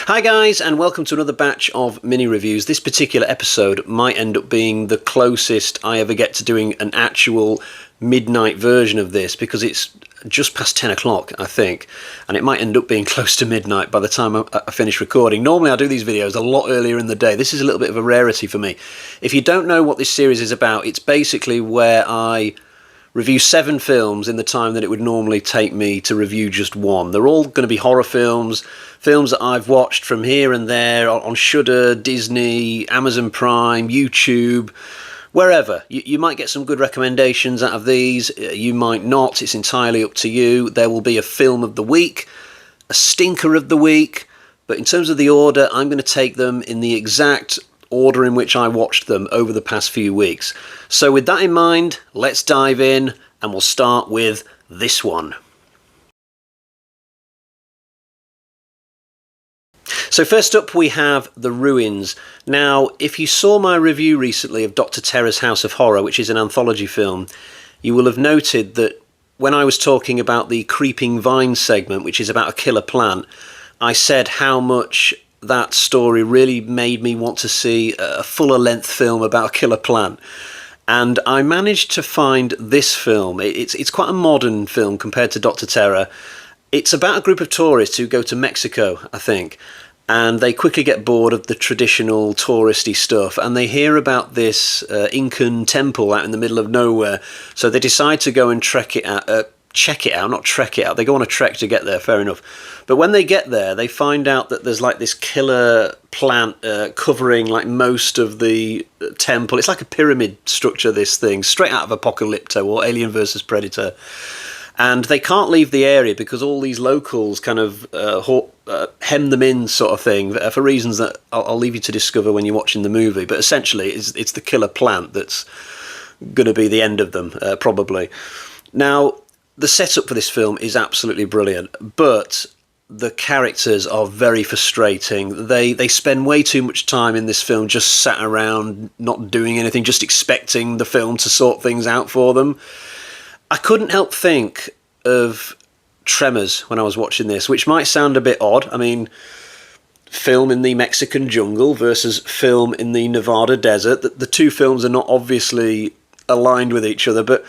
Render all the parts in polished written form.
Hi guys, and welcome to another batch of mini reviews. This particular episode might end up being the closest I ever get to doing an actual midnight version of this, because it's just past 10 o'clock, I think, and it might end up being close to midnight by the time I finish recording. Normally I do these videos a lot earlier in the day. This is a little bit of a rarity for me. If you don't know what this series is about, it's basically where I review 7 films in the time that it would normally take me to review just one. They're all going to be horror films, films that I've watched from here and there on Shudder, Disney, Amazon Prime, YouTube, wherever. You might get some good recommendations out of these, you might not, it's entirely up to you. There will be a film of the week, a stinker of the week, but in terms of the order, I'm going to take them in the exact order in which I watched them over the past few weeks. So with that in mind, let's dive in, and we'll start with this one. So first up we have The Ruins. Now, if you saw my review recently of Dr. Terror's House of Horror, which is an anthology film, you will have noted that when I was talking about the Creeping Vine segment, which is about a killer plant, I said how much that story really made me want to see a fuller length film about a killer plant. And I managed to find this film. It's quite a modern film compared to Dr. Terror. It's about a group of tourists who go to Mexico, I think, and they quickly get bored of the traditional touristy stuff, and they hear about this Incan temple out in the middle of nowhere, so they decide to go and check it out. They go on a trek to get there, fair enough. But when they get there, they find out that there's like this killer plant covering like most of the temple. It's like a pyramid structure, this thing, straight out of Apocalypto or Alien vs Predator. And they can't leave the area because all these locals kind of hem them in, sort of thing, for reasons that I'll leave you to discover when you're watching the movie. But essentially, it's the killer plant that's going to be the end of them, probably. Now, the setup for this film is absolutely brilliant, but the characters are very frustrating. They spend way too much time in this film just sat around, not doing anything, just expecting the film to sort things out for them. I couldn't help think of Tremors when I was watching this, which might sound a bit odd. I mean, film in the Mexican jungle versus film in the Nevada desert. The two films are not obviously aligned with each other, but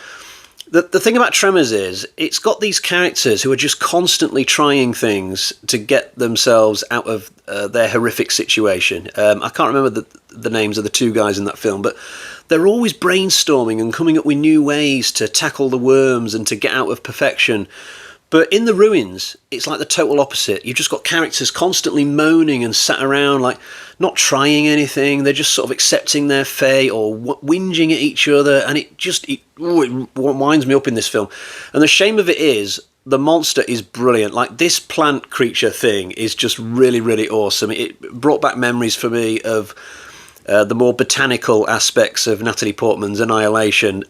the thing about Tremors is it's got these characters who are just constantly trying things to get themselves out of their horrific situation. I can't remember the names of the two guys in that film, but they're always brainstorming and coming up with new ways to tackle the worms and to get out of perfection. But in The Ruins, it's like the total opposite. You've just got characters constantly moaning and sat around, like, not trying anything. They're just sort of accepting their fate or whinging at each other, and it winds me up in this film. And the shame of it is, the monster is brilliant. Like, this plant creature thing is just really, really awesome. It brought back memories for me of the more botanical aspects of Natalie Portman's Annihilation.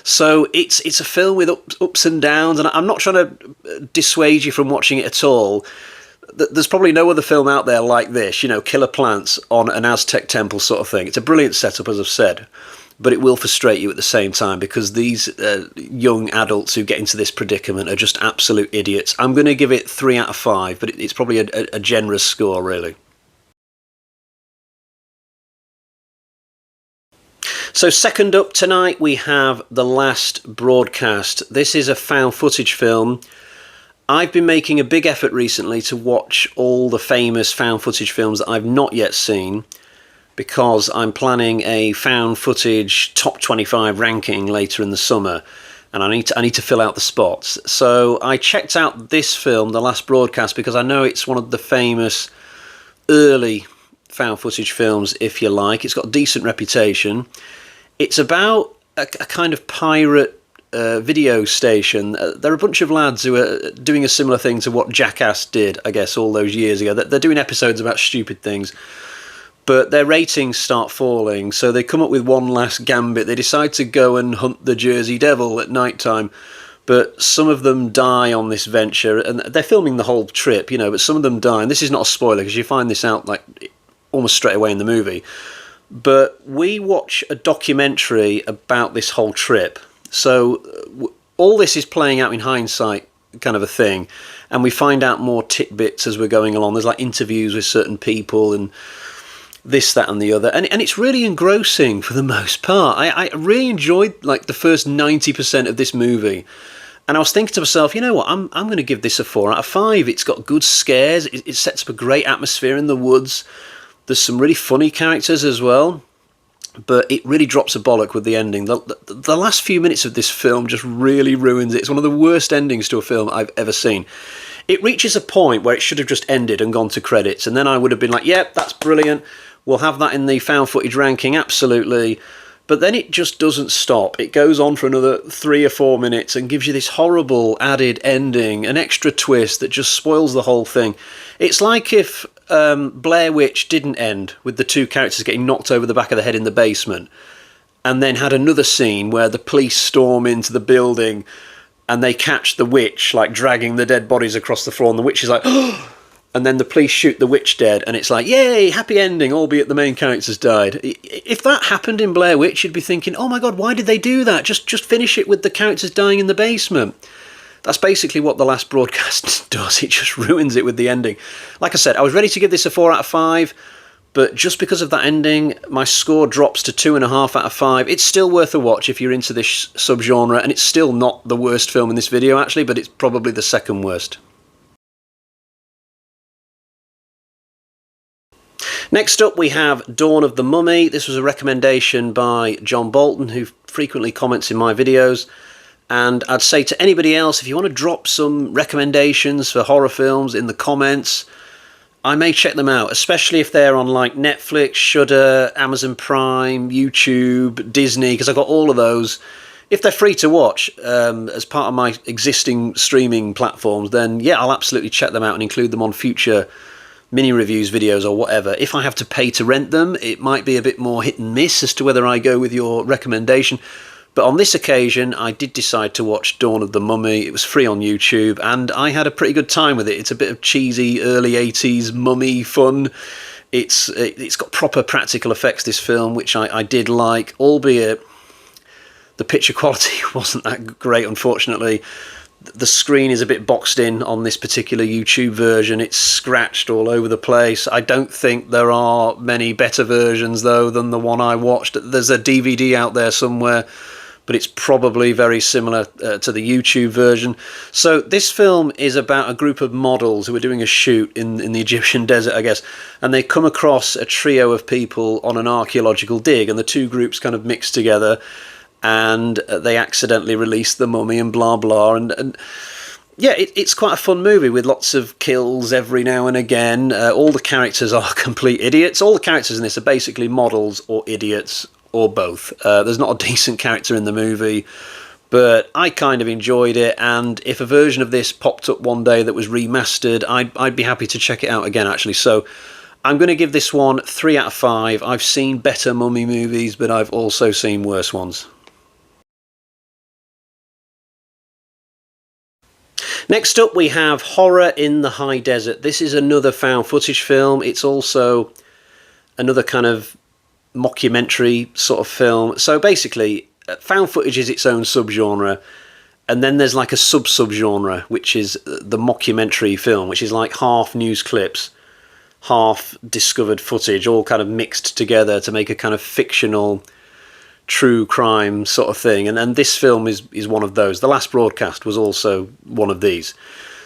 So it's a film with ups and downs, and I'm not trying to dissuade you from watching it at all. There's probably no other film out there like this, you know, killer plants on an Aztec temple sort of thing. It's a brilliant setup, as I've said, but it will frustrate you at the same time because these young adults who get into this predicament are just absolute idiots. I'm going to give it 3 out of 5, but it's probably a generous score, really. So second up tonight we have The Last Broadcast. This is a found footage film. I've been making a big effort recently to watch all the famous found footage films that I've not yet seen, because I'm planning a found footage top 25 ranking later in the summer, and I need to fill out the spots. So I checked out this film, The Last Broadcast, because I know it's one of the famous early found footage films, if you like. It's got a decent reputation. It's about a kind of pirate video station. There are a bunch of lads who are doing a similar thing to what Jackass did, I guess, all those years ago. They're doing episodes about stupid things, but their ratings start falling, so they come up with one last gambit. They decide to go and hunt the Jersey Devil at night time, but some of them die on this venture, and they're filming the whole trip, you know, but some of them die, and this is not a spoiler because you find this out like almost straight away in the movie. But we watch a documentary about this whole trip. So all this is playing out in hindsight kind of a thing, and we find out more tidbits as we're going along. There's like interviews with certain people and this, that and the other, and it's really engrossing for the most part. I really enjoyed like the first 90% of this movie, and I was thinking to myself, you know what, I'm going to give this a 4 out of 5. It's got good scares, it sets up a great atmosphere in the woods, there's some really funny characters as well, but it really drops a bollock with the ending. The last few minutes of this film just really ruins it. It's one of the worst endings to a film I've ever seen. It reaches a point where it should have just ended and gone to credits, and then I would have been like, yep, that's brilliant, we'll have that in the found footage ranking, absolutely. But then it just doesn't stop. It goes on for another 3 or 4 minutes and gives you this horrible added ending, an extra twist that just spoils the whole thing. It's like if Blair Witch didn't end with the 2 characters getting knocked over the back of the head in the basement, and then had another scene where the police storm into the building and they catch the witch like dragging the dead bodies across the floor, and the witch is like, oh! And then the police shoot the witch dead, and it's like, yay, happy ending, albeit the main characters died. If that happened in Blair Witch, you'd be thinking, oh my god, why did they do that? Just finish it with the characters dying in the basement. That's basically what The Last Broadcast does. It just ruins it with the ending. Like I said, I was ready to give this a 4 out of 5, but just because of that ending, my score drops to 2.5 out of 5. It's still worth a watch if you're into this subgenre, and it's still not the worst film in this video, actually, but it's probably the second worst. Next up we have Dawn of the Mummy. This was a recommendation by John Bolton, who frequently comments in my videos. And I'd say to anybody else, if you want to drop some recommendations for horror films in the comments, I may check them out, especially if they're on like Netflix, Shudder, Amazon Prime, YouTube, Disney, because I've got all of those. If they're free to watch as part of my existing streaming platforms, then yeah, I'll absolutely check them out and include them on future mini reviews videos or whatever. If I have to pay to rent them, it might be a bit more hit and miss as to whether I go with your recommendation. But on this occasion, I did decide to watch Dawn of the Mummy. It was free on YouTube, and I had a pretty good time with it. It's a bit of cheesy early 80s mummy fun. It's got proper practical effects, this film, which I did like, albeit the picture quality wasn't that great, unfortunately. The screen is a bit boxed in on this particular YouTube version. It's scratched all over the place. I don't think there are many better versions, though, than the one I watched. There's a DVD out there somewhere, but it's probably very similar to the YouTube version. So this film is about a group of models who are doing a shoot in the Egyptian desert, I guess, and they come across a trio of people on an archaeological dig, and the two groups kind of mix together, and they accidentally release the mummy and blah blah, and yeah, it's quite a fun movie with lots of kills every now and again. All the characters are complete idiots. All the characters in this are basically models or idiots or both. There's not a decent character in the movie, but I kind of enjoyed it, and if a version of this popped up one day that was remastered, I'd be happy to check it out again, actually. So I'm going to give this one 3 out of 5. I've seen better mummy movies, but I've also seen worse ones. Next up we have Horror in the High Desert. This is another found footage film. It's also another kind of mockumentary sort of film. So basically, found footage is its own subgenre, and then there's like a sub-subgenre, which is the mockumentary film, which is like half news clips, half discovered footage, all kind of mixed together to make a kind of fictional true crime sort of thing, and this film is one of those. The Last Broadcast was also one of these.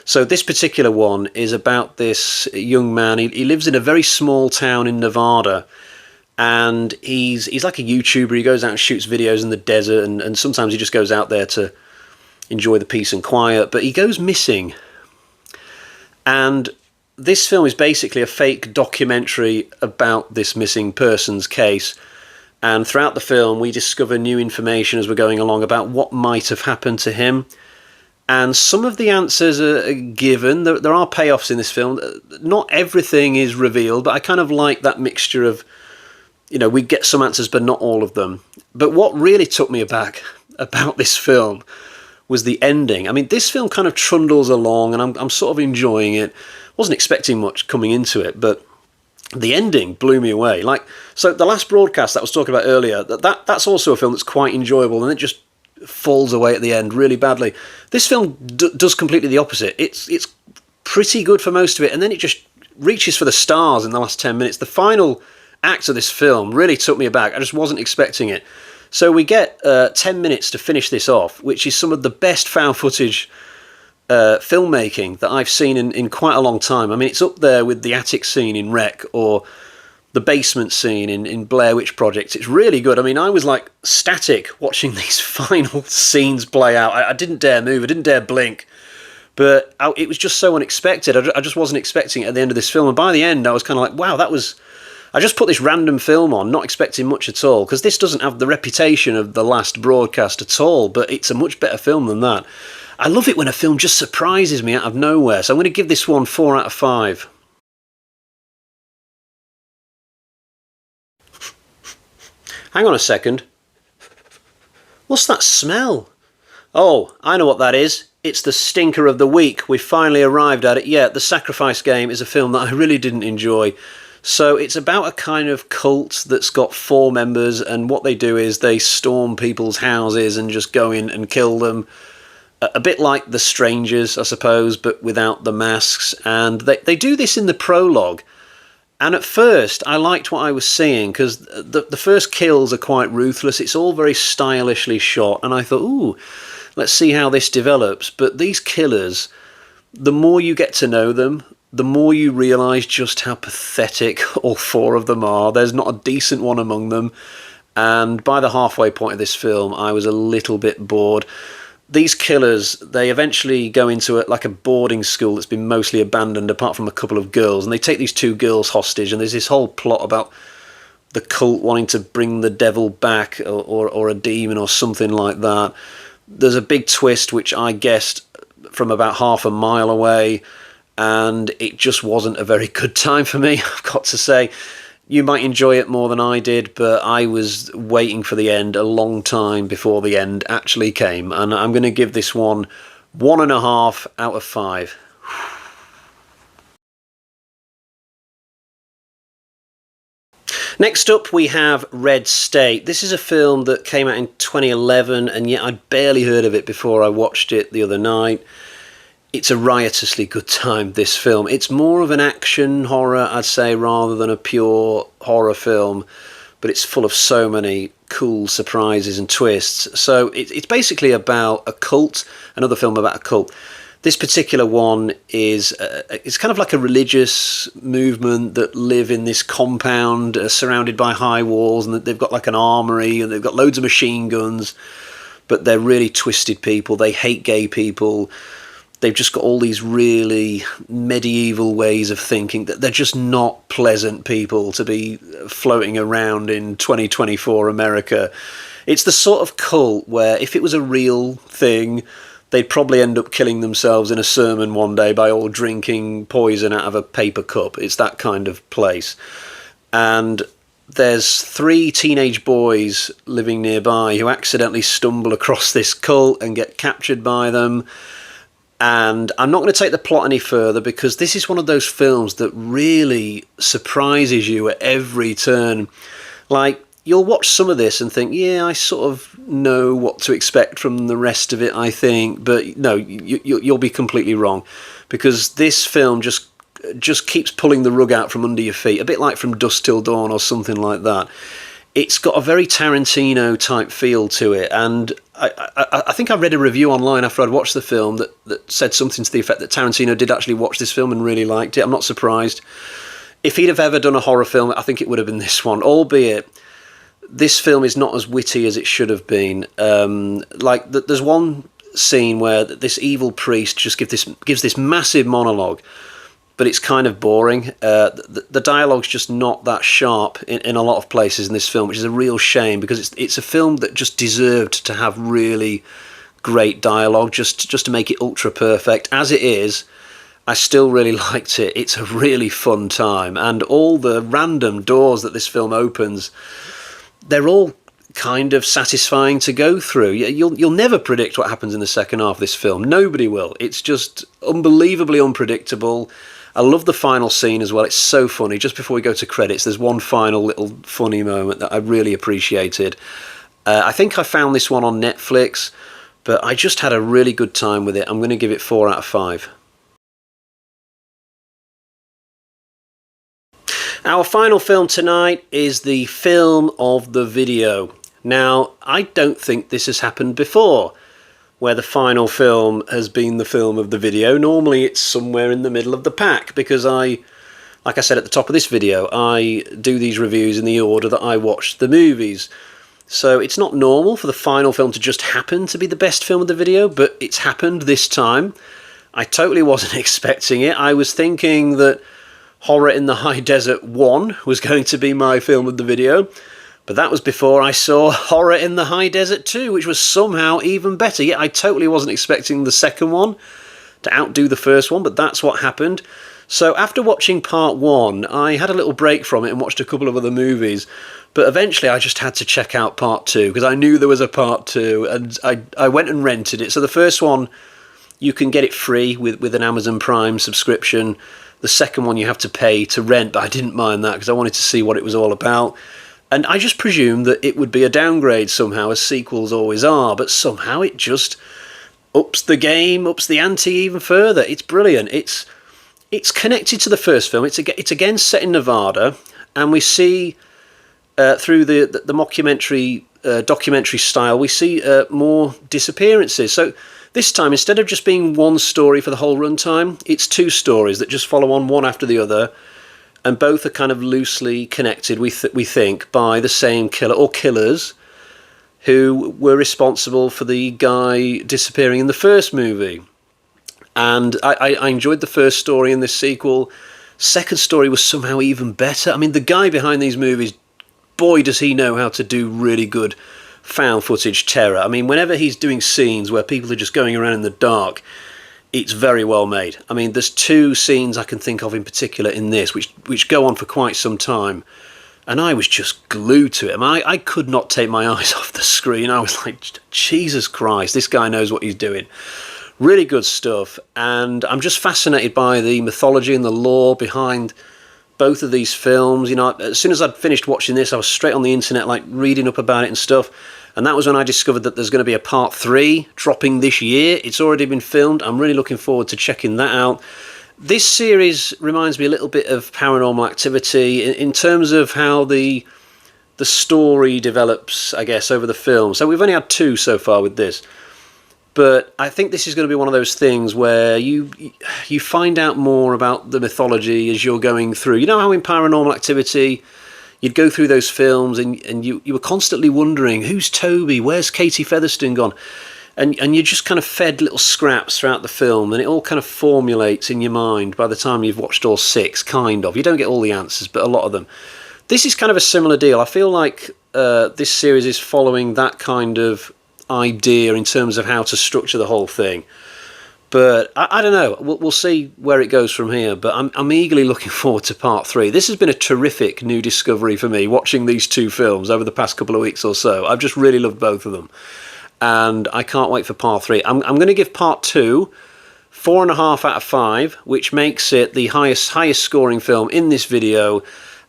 So this particular one is about this young man. He lives in a very small town in Nevada, and he's like a YouTuber. He goes out and shoots videos in the desert, and sometimes he just goes out there to enjoy the peace and quiet, but he goes missing. And this film is basically a fake documentary about this missing person's case. And throughout the film, we discover new information as we're going along about what might have happened to him. And some of the answers are given. There are payoffs in this film. Not everything is revealed, but I kind of like that mixture of, you know, we get some answers, but not all of them. But what really took me aback about this film was the ending. I mean, this film kind of trundles along, and I'm sort of enjoying it. Wasn't expecting much coming into it, but the ending blew me away. Like, so The Last Broadcast that I was talking about earlier, that's also a film that's quite enjoyable, and it just falls away at the end really badly. This film does completely the opposite. It's pretty good for most of it, and then it just reaches for the stars in the last 10 minutes. The final act of this film really took me aback. I just wasn't expecting it. So we get 10 minutes to finish this off, which is some of the best found footage filmmaking that I've seen in quite a long time. I mean, it's up there with the attic scene in Wreck or the basement scene in Blair Witch Project. It's really good. I mean, I was like static watching these final scenes play out. I didn't dare move. I didn't dare blink. But it was just so unexpected. I just wasn't expecting it at the end of this film. And by the end, I was kind of like, wow, that was... I just put this random film on, not expecting much at all, because this doesn't have the reputation of the last broadcast at all, but it's a much better film than that. I love it when a film just surprises me out of nowhere, so I'm going to give this one 4 out of 5. Hang on a second. What's that smell? Oh, I know what that is. It's the stinker of the week. We've finally arrived at it. Yeah, The Sacrifice Game is a film that I really didn't enjoy. So it's about a kind of cult that's got 4 members, and what they do is they storm people's houses and just go in and kill them. A bit like The Strangers, I suppose, but without the masks. And they do this in the prologue. And at first, I liked what I was seeing, because the first kills are quite ruthless. It's all very stylishly shot, and I thought, ooh, let's see how this develops. But these killers, the more you get to know them, the more you realise just how pathetic all 4 of them are. There's not a decent one among them. And by the halfway point of this film, I was a little bit bored. These killers, they eventually go into a boarding school that's been mostly abandoned, apart from a couple of girls. And they take these 2 girls hostage, and there's this whole plot about the cult wanting to bring the devil back, or a demon or something like that. There's a big twist, which I guessed from about half a mile away, and it just wasn't a very good time for me, I've got to say. You might enjoy it more than I did, but I was waiting for the end a long time before the end actually came, and I'm going to give this one 1.5 out of 5. Next up, we have Red State. This is a film that came out in 2011, and yet I'd barely heard of it before I watched it the other night. It's a riotously good time, this film. It's more of an action horror, I'd say, rather than a pure horror film, but it's full of so many cool surprises and twists. So it's basically about a cult, another film about a cult. This particular one is it's kind of like a religious movement that live in this compound surrounded by high walls, and they've got like an armory, and they've got loads of machine guns, but they're really twisted people. They hate gay people. They've just got all these really medieval ways of thinking that they're just not pleasant people to be floating around in 2024 America. It's the sort of cult where if it was a real thing, they'd probably end up killing themselves in a sermon one day by all drinking poison out of a paper cup. It's that kind of place. And there's 3 teenage boys living nearby who accidentally stumble across this cult and get captured by them. And I'm not going to take the plot any further, because this is one of those films that really surprises you at every turn. Like, you'll watch some of this and think, yeah, I sort of know what to expect from the rest of it, I think. But no, you'll be completely wrong, because this film just keeps pulling the rug out from under your feet, a bit like From Dusk Till Dawn or something like that. It's got a very Tarantino type feel to it, and I think I read a review online after I'd watched the film that said something to the effect that Tarantino did actually watch this film and really liked it. I'm not surprised. If he'd have ever done a horror film, I think it would have been this one, albeit this film is not as witty as it should have been. There's one scene where this evil priest just gives this massive monologue, but it's kind of boring. The dialogue's just not that sharp in a lot of places in this film, which is a real shame, because it's a film that just deserved to have really great dialogue, just to make it ultra perfect. As it is, I still really liked it. It's a really fun time, and all the random doors that this film opens, they're all kind of satisfying to go through. You'll never predict what happens in the second half of this film. Nobody will. It's just unbelievably unpredictable. I love the final scene as well. It's so funny. Just before we go to credits, there's one final little funny moment that I really appreciated. I think I found this one on Netflix, but I just had a really good time with it. I'm going to give it 4 out of 5. Our final film tonight is the film of the video. Now, I don't think this has happened before, where the final film has been the film of the video. Normally it's somewhere in the middle of the pack, because like I said at the top of this video, I do these reviews in the order that I watched the movies. So it's not normal for the final film to just happen to be the best film of the video, but it's happened this time. I totally wasn't expecting it. I was thinking that Horror in the High Desert 1 was going to be my film of the video, but that was before I saw Horror in the High Desert 2, which was somehow even better. Yeah, I totally wasn't expecting the second one to outdo the first one, but that's what happened. So after watching part 1, I had a little break from it and watched a couple of other movies, but eventually I just had to check out part 2, because I knew there was a part 2, and I went and rented it. So the first one, you can get it free with an Amazon Prime subscription. The second one you have to pay to rent, but I didn't mind that because I wanted to see what it was all about. And I just presumed that it would be a downgrade somehow, as sequels always are, but somehow it just ups the game, ups the ante even further. It's brilliant. It's connected to the first film. It's again set in Nevada, and we see through the mockumentary documentary style, we see more disappearances. So this time, instead of just being one story for the whole runtime, it's 2 stories that just follow on one after the other, and both are kind of loosely connected, we think, by the same killer or killers who were responsible for the guy disappearing in the first movie. And I enjoyed the first story in this sequel. Second story was somehow even better. I mean, the guy behind these movies, boy, does he know how to do really good found footage terror. I mean, whenever he's doing scenes where people are just going around in the dark, it's very well made. I mean, there's 2 scenes I can think of in particular in this, which go on for quite some time, and I was just glued to it. I could not take my eyes off the screen. I was like, Jesus Christ, this guy knows what he's doing. Really good stuff, and I'm just fascinated by the mythology and the lore behind both of these films. You know, as soon as I'd finished watching this, I was straight on the internet, like reading up about it and stuff. And that was when I discovered that there's going to be a part 3 dropping this year. It's already been filmed. I'm really looking forward to checking that out. This series reminds me a little bit of Paranormal Activity in terms of how the story develops, I guess, over the film. So we've only had 2 so far with this. But I think this is going to be one of those things where you find out more about the mythology as you're going through. You know how in Paranormal Activity you'd go through those films and you were constantly wondering, who's Toby? Where's Katie Featherston gone? And you just kind of fed little scraps throughout the film, and it all kind of formulates in your mind by the time you've watched all 6, kind of. You don't get all the answers, but a lot of them. This is kind of a similar deal. I feel like this series is following that kind of idea in terms of how to structure the whole thing. But I don't know. We'll see where it goes from here. But I'm eagerly looking forward to part 3. This has been a terrific new discovery for me, watching these 2 films over the past couple of weeks or so. I've just really loved both of them. And I can't wait for part 3. I'm going to give part 2 4.5 out of 5, which makes it the highest scoring film in this video.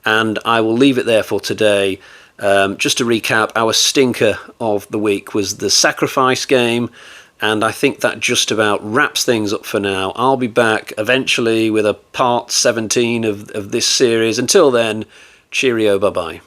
And I will leave it there for today. Just to recap, our stinker of the week was The Sacrifice Game. And I think that just about wraps things up for now. I'll be back eventually with a part 17 of this series. Until then, cheerio, bye-bye.